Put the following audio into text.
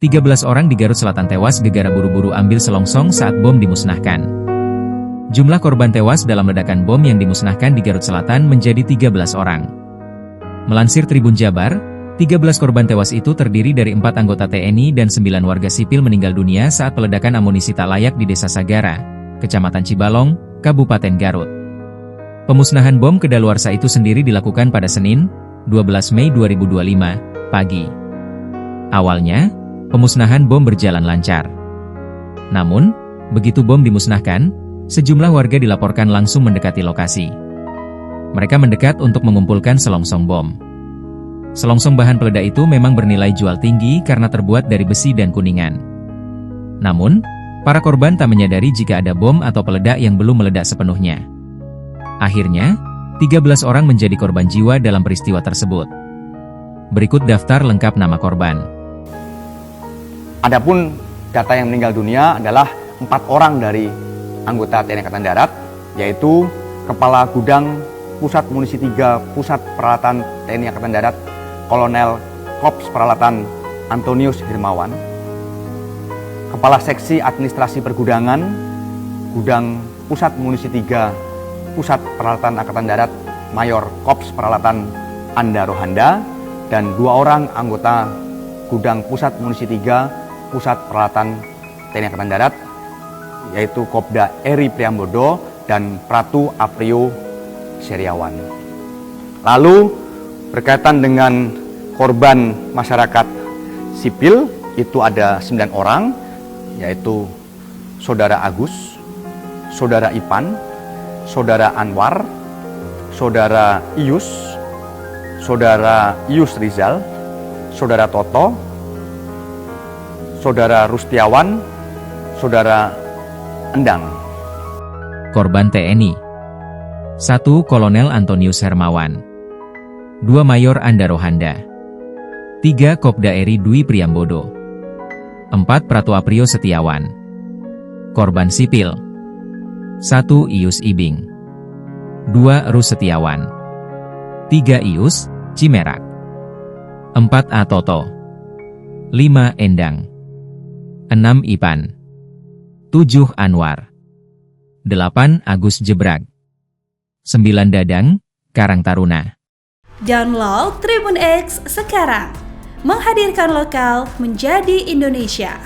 13 orang di Garut Selatan tewas gegara buru-buru ambil selongsong saat bom dimusnahkan. Jumlah korban tewas dalam ledakan bom yang dimusnahkan di Garut Selatan menjadi 13 orang. Melansir Tribun Jabar, 13 korban tewas itu terdiri dari 4 anggota TNI dan 9 warga sipil meninggal dunia saat peledakan amunisi tak layak di Desa Sagara, Kecamatan Cibalong, Kabupaten Garut. Pemusnahan bom kedaluarsa itu sendiri dilakukan pada Senin, 12 Mei 2025, pagi. Awalnya, pemusnahan bom berjalan lancar. Namun, begitu bom dimusnahkan, sejumlah warga dilaporkan langsung mendekati lokasi. Mereka mendekat untuk mengumpulkan selongsong bom. Selongsong bahan peledak itu memang bernilai jual tinggi karena terbuat dari besi dan kuningan. Namun, para korban tak menyadari jika ada bom atau peledak yang belum meledak sepenuhnya. Akhirnya, 13 orang menjadi korban jiwa dalam peristiwa tersebut. Berikut daftar lengkap nama korban. Adapun data yang meninggal dunia adalah 4 orang dari anggota TNI Angkatan Darat, yaitu Kepala Gudang Pusat Munisi 3 Pusat Peralatan TNI Angkatan Darat, Kolonel Korps Peralatan Antonius Hermawan, Kepala Seksi Administrasi Pergudangan, Gudang Pusat Munisi 3 Pusat Peralatan Angkatan Darat, Mayor Korps Peralatan Anda Rohanda, dan 2 orang anggota Gudang Pusat Munisi 3 Pusat Peralatan TNI Angkatan Darat, yaitu Kopda Eri Priambodo dan Pratu Aprio Seriawan. Lalu berkaitan dengan korban masyarakat sipil, itu ada 9 orang, yaitu Saudara Agus, Saudara Ipan, Saudara Anwar, Saudara Ius Rizal, Saudara Toto, Saudara Rustiawan, Saudara Endang. Korban TNI 1. Kolonel Antonius Hermawan 2. Mayor Anda Rohanda 3. Kopda Eri Dwi Priambodo 4. Pratu Aprio Setiawan. Korban sipil 1. Ius Ibing 2. Rus Setiawan 3. Ius, Cimerak 4. A. Toto 5. Endang 6. Ipan 7. Anwar 8. Agus Jebrag 9. Dadang, Karang Taruna. Download Tribun X sekarang, menghadirkan lokal menjadi Indonesia.